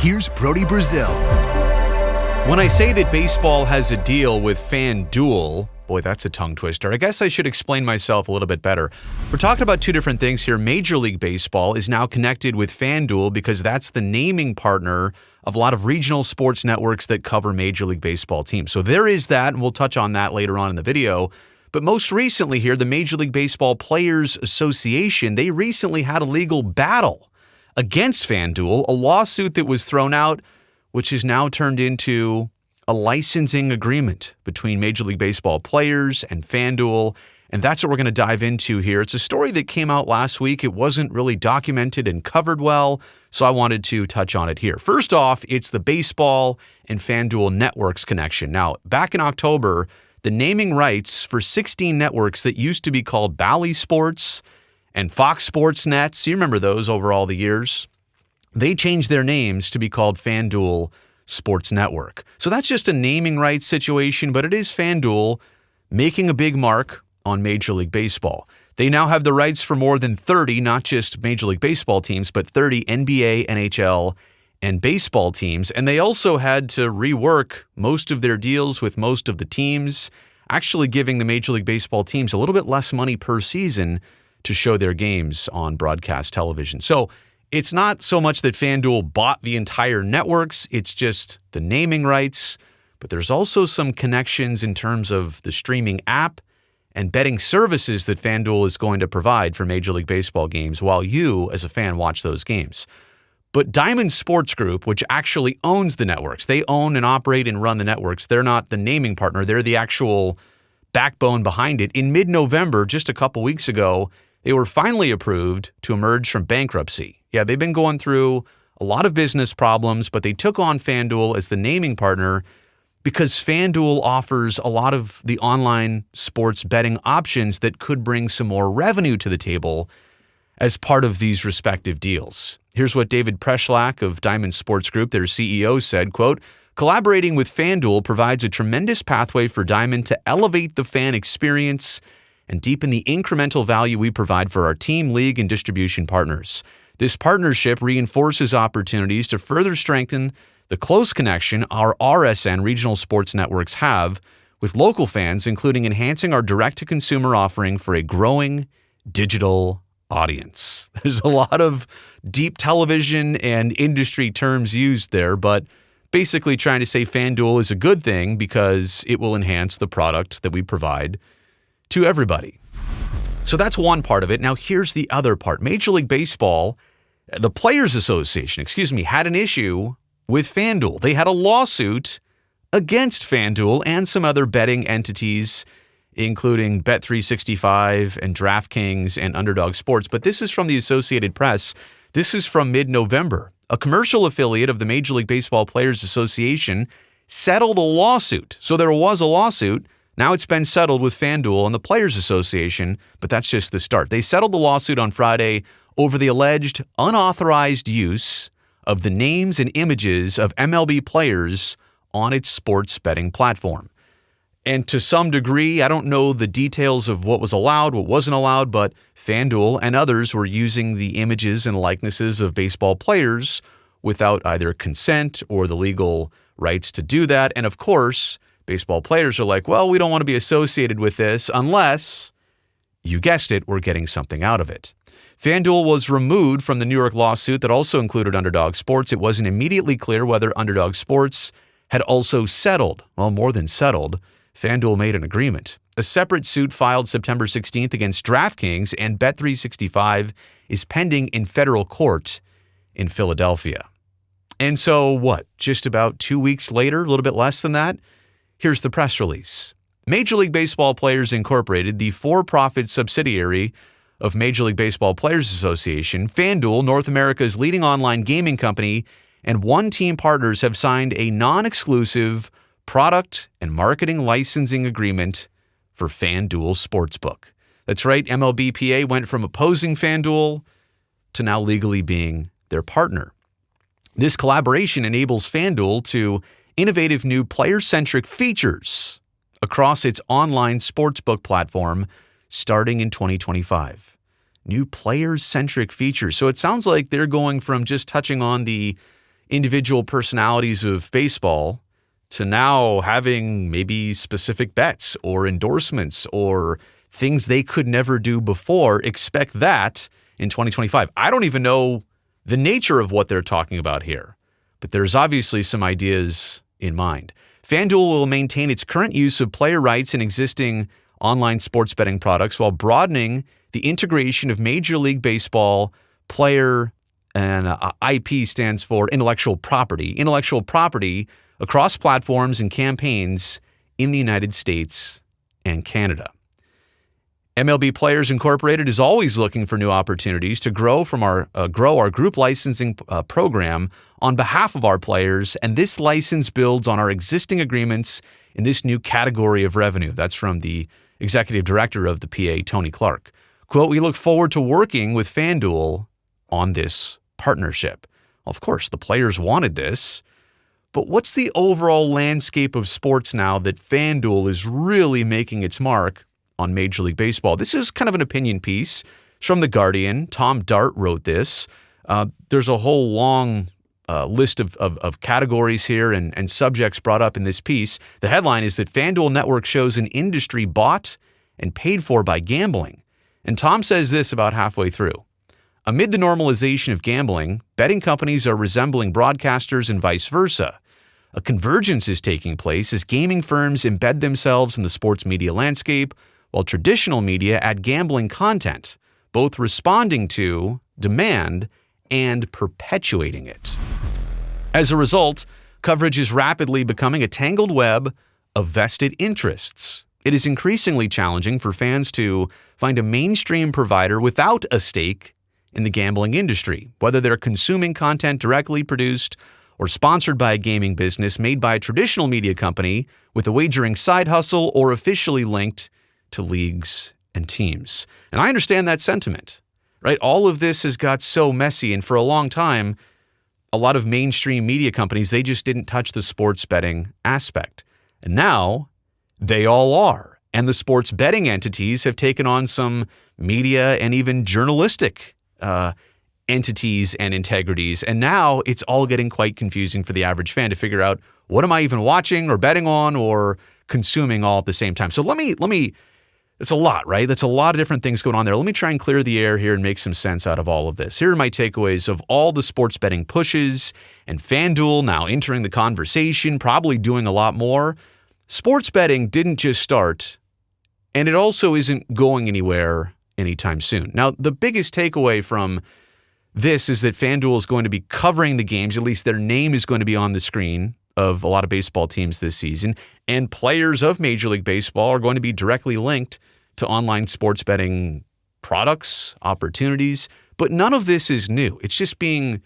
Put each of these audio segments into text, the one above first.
Here's Brody Brazil. When I say that baseball has a deal with FanDuel, boy, that's a tongue twister. I guess I should explain myself a little bit better. We're talking about two different things here. Major League Baseball is now connected with FanDuel because that's the naming partner of a lot of regional sports networks that cover Major League Baseball teams. So there is that, and we'll touch on that later on in the video. But most recently here, the Major League Baseball Players Association, they recently had a legal battle against FanDuel, a lawsuit that was thrown out, which has now turned into a licensing agreement between Major League Baseball players and FanDuel, and that's what we're going to dive into here. It's a story that came out last week. It wasn't really documented and covered well, so I wanted to touch on it here. First off, it's the baseball and FanDuel networks connection. Now, back in October, the naming rights for 16 networks that used to be called Bally Sports and Fox Sports Net, so you remember those over all the years, they changed their names to be called FanDuel Sports Network. So that's just a naming rights situation, but it is FanDuel making a big mark on Major League Baseball. They now have the rights for more than 30, not just Major League Baseball teams, but 30 NBA, NHL, and baseball teams. And they also had to rework most of their deals with most of the teams, actually giving the Major League Baseball teams a little bit less money per season to show their games on broadcast television. So it's not so much that FanDuel bought the entire networks, it's just the naming rights, but there's also some connections in terms of the streaming app and betting services that FanDuel is going to provide for Major League Baseball games while you, as a fan, watch those games. But Diamond Sports Group, which actually owns the networks, they own and operate and run the networks. They're not the naming partner, they're the actual backbone behind it. In mid-November, just a couple weeks ago, they were finally approved to emerge from bankruptcy. Yeah, they've been going through a lot of business problems, but they took on FanDuel as the naming partner because FanDuel offers a lot of the online sports betting options that could bring some more revenue to the table as part of these respective deals. Here's what David Preschlack of Diamond Sports Group, their CEO, said, quote, "Collaborating with FanDuel provides a tremendous pathway for Diamond to elevate the fan experience and deepen the incremental value we provide for our team, league, and distribution partners. This partnership reinforces opportunities to further strengthen the close connection our RSN regional sports networks have with local fans, including enhancing our direct-to-consumer offering for a growing digital audience." There's a lot of deep television and industry terms used there, but basically trying to say FanDuel is a good thing because it will enhance the product that we provide to everybody. So that's one part of it. Now here's the other part. Major League Baseball, the Players Association, had an issue with FanDuel. They had a lawsuit against FanDuel and some other betting entities, including Bet365 and DraftKings and Underdog Sports. But this is from the Associated Press. This is from mid-November. A commercial affiliate of the Major League Baseball Players Association settled a lawsuit. So there was a lawsuit. Now it's been settled with FanDuel and the Players Association, but that's just the start. They settled the lawsuit on Friday over the alleged unauthorized use of the names and images of MLB players on its sports betting platform. And to some degree, I don't know the details of what was allowed, what wasn't allowed, but FanDuel and others were using the images and likenesses of baseball players without either consent or the legal rights to do that. And of course, baseball players are like, well, we don't want to be associated with this unless, you guessed it, we're getting something out of it. FanDuel was removed from the New York lawsuit that also included Underdog Sports. It wasn't immediately clear whether Underdog Sports had also settled. Well, more than settled. FanDuel made an agreement. A separate suit filed September 16th against DraftKings and Bet365 is pending in federal court in Philadelphia. And so what? Just about 2 weeks later, a little bit less than that, here's the press release. Major League Baseball Players Incorporated, the for-profit subsidiary of Major League Baseball Players Association, FanDuel, North America's leading online gaming company, and One Team partners have signed a non-exclusive product and marketing licensing agreement for FanDuel Sportsbook. That's right, MLBPA went from opposing FanDuel to now legally being their partner. This collaboration enables FanDuel to innovative new player-centric features across its online sportsbook platform starting in 2025. New player-centric features. So it sounds like they're going from just touching on the individual personalities of baseball to now having maybe specific bets or endorsements or things they could never do before. Expect that in 2025. I don't even know the nature of what they're talking about here, but there's obviously some ideas in mind. FanDuel will maintain its current use of player rights in existing online sports betting products while broadening the integration of Major League Baseball player, and IP stands for intellectual property across platforms and campaigns in the United States and Canada. MLB Players Incorporated is always looking for new opportunities to grow our group licensing program on behalf of our players, and this license builds on our existing agreements in this new category of revenue. That's from the executive director of the PA, Tony Clark. Quote, "We look forward to working with FanDuel on this partnership." Of course, the players wanted this, but what's the overall landscape of sports now that FanDuel is really making its mark on Major League Baseball? This is kind of an opinion piece. It's from The Guardian. Tom Dart wrote this. There's a whole long list of categories here and subjects brought up in this piece. The headline is that FanDuel Network shows an industry bought and paid for by gambling. And Tom says this about halfway through. Amid the normalization of gambling, betting companies are resembling broadcasters and vice versa. A convergence is taking place as gaming firms embed themselves in the sports media landscape, while traditional media add gambling content, both responding to demand and perpetuating it. As a result, coverage is rapidly becoming a tangled web of vested interests. It is increasingly challenging for fans to find a mainstream provider without a stake in the gambling industry, whether they're consuming content directly produced or sponsored by a gaming business made by a traditional media company with a wagering side hustle or officially linked to leagues and teams. And I understand that sentiment, right? All of this has got so messy, and for a long time, a lot of mainstream media companies, they just didn't touch the sports betting aspect. And now they all are. And the sports betting entities have taken on some media and even journalistic entities and integrities. And now it's all getting quite confusing for the average fan to figure out, what am I even watching or betting on or consuming all at the same time? So let me it's a lot, right? That's a lot of different things going on there. Let me try and clear the air here and make some sense out of all of this. Here are my takeaways of all the sports betting pushes and FanDuel now entering the conversation, probably doing a lot more. Sports betting didn't just start, and it also isn't going anywhere anytime soon. Now, the biggest takeaway from this is that FanDuel is going to be covering the games, at least their name is going to be on the screen of a lot of baseball teams this season, and players of Major League Baseball are going to be directly linked to online sports betting products, opportunities, but none of this is new. It's just being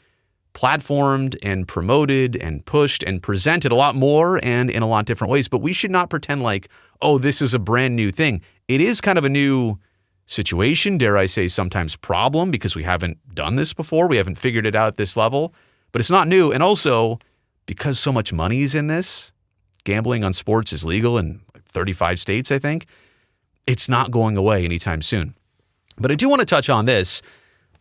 platformed and promoted and pushed and presented a lot more and in a lot different ways, but we should not pretend like, oh, this is a brand new thing. It is kind of a new situation, dare I say sometimes problem, because we haven't done this before. We haven't figured it out at this level, but it's not new. And also, because so much money is in this, gambling on sports is legal in 35 states, I think. It's not going away anytime soon. But I do want to touch on this.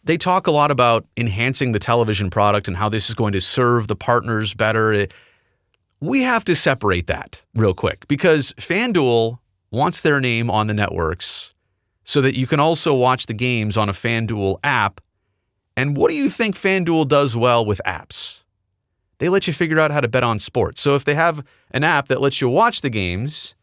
They talk a lot about enhancing the television product and how this is going to serve the partners better. We have to separate that real quick because FanDuel wants their name on the networks so that you can also watch the games on a FanDuel app. And what do you think FanDuel does well with apps? They let you figure out how to bet on sports. So if they have an app that lets you watch the games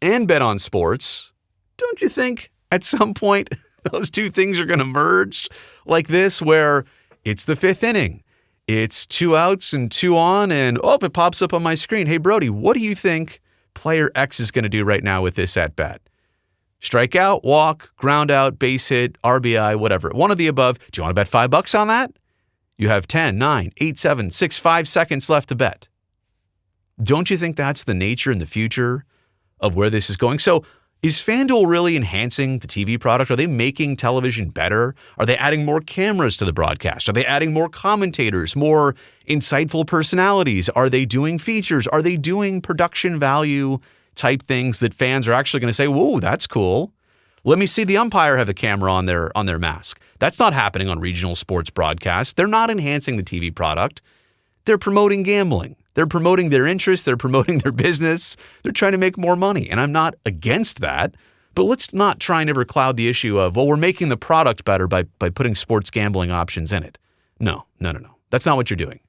and bet on sports, don't you think at some point those two things are going to merge like this, where it's the fifth inning, it's 2 outs and 2 on, and it pops up on my screen. Hey, Brody, what do you think player X is going to do right now with this at bat? Strikeout, walk, ground out, base hit, RBI, whatever. One of the above. Do you want to bet $5 on that? You have 10, 9, 8, 7, 6, 5 seconds left to bet. Don't you think that's the nature and the future of where this is going? So is FanDuel really enhancing the TV product? Are they making television better? Are they adding more cameras to the broadcast? Are they adding more commentators, more insightful personalities? Are they doing features? Are they doing production value type things that fans are actually going to say, whoa, that's cool. Let me see the umpire have a camera on their mask. That's not happening on regional sports broadcasts. They're not enhancing the TV product. they're promoting gambling. They're promoting their interests. They're promoting their business. They're trying to make more money. And I'm not against that. But let's not try and ever cloud the issue of, well, we're making the product better by putting sports gambling options in it. No. That's not what you're doing.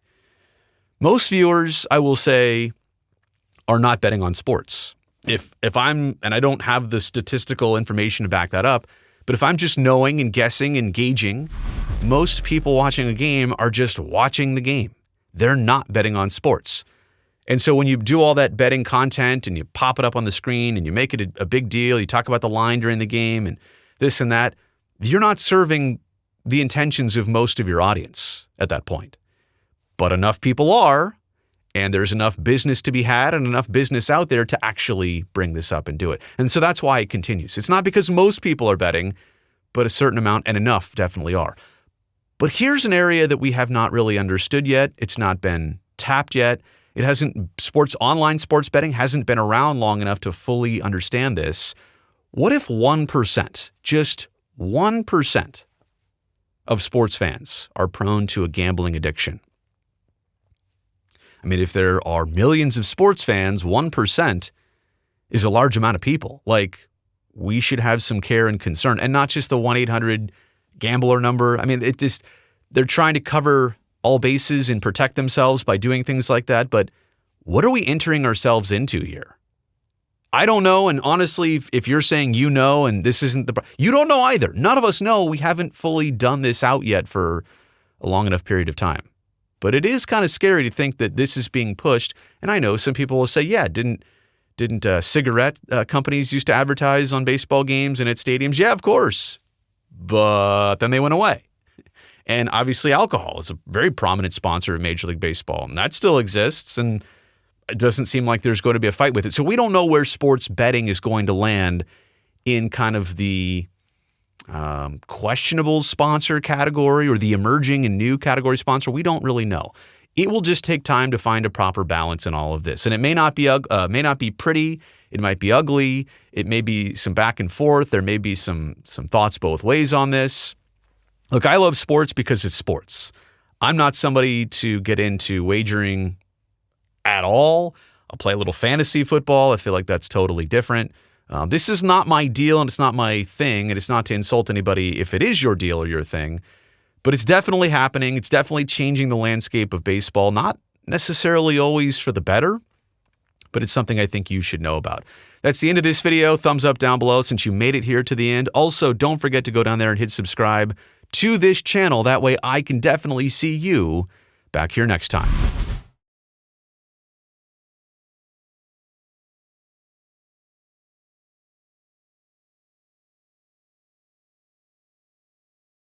Most viewers, I will say, are not betting on sports. If I'm, and I don't have the statistical information to back that up, but if I'm just knowing and guessing and gauging, most people watching a game are just watching the game. They're not betting on sports. And so when you do all that betting content and you pop it up on the screen and you make it a big deal, you talk about the line during the game and this and that, you're not serving the intentions of most of your audience at that point. But enough people are, and there's enough business to be had and enough business out there to actually bring this up and do it. And so that's why it continues. It's not because most people are betting, but a certain amount and enough definitely are. But here's an area that we have not really understood yet. It's not been tapped yet. It hasn't, online sports betting hasn't been around long enough to fully understand this. What if 1%, just 1% of sports fans are prone to a gambling addiction? I mean, if there are millions of sports fans, 1% is a large amount of people. Like, we should have some care and concern, and not just the 1-800-GAMBLER number. I mean, they're trying to cover all bases and protect themselves by doing things like that. But what are we entering ourselves into here? I don't know. And honestly, if you're saying you know, and this isn't you don't know either. None of us know. We haven't fully done this out yet for a long enough period of time. But it is kind of scary to think that this is being pushed. And I know some people will say, yeah, didn't cigarette companies used to advertise on baseball games and at stadiums? Yeah, of course. But then they went away. And obviously alcohol is a very prominent sponsor of Major League Baseball, and that still exists, and it doesn't seem like there's going to be a fight with it. So we don't know where sports betting is going to land in kind of the questionable sponsor category or the emerging and new category sponsor. We don't really know. It will just take time to find a proper balance in all of this. And it may not be pretty. It might be ugly. It may be some back and forth. There may be some thoughts both ways on this. Look, I love sports because it's sports. I'm not somebody to get into wagering at all. I'll play a little fantasy football. I feel like that's totally different. This is not my deal, and it's not my thing, and it's not to insult anybody if it is your deal or your thing. But it's definitely happening. It's definitely changing the landscape of baseball, not necessarily always for the better, but it's something I think you should know about. That's the end of this video. Thumbs up down below since you made it here to the end. Also, don't forget to go down there and hit subscribe to this channel. That way I can definitely see you back here next time.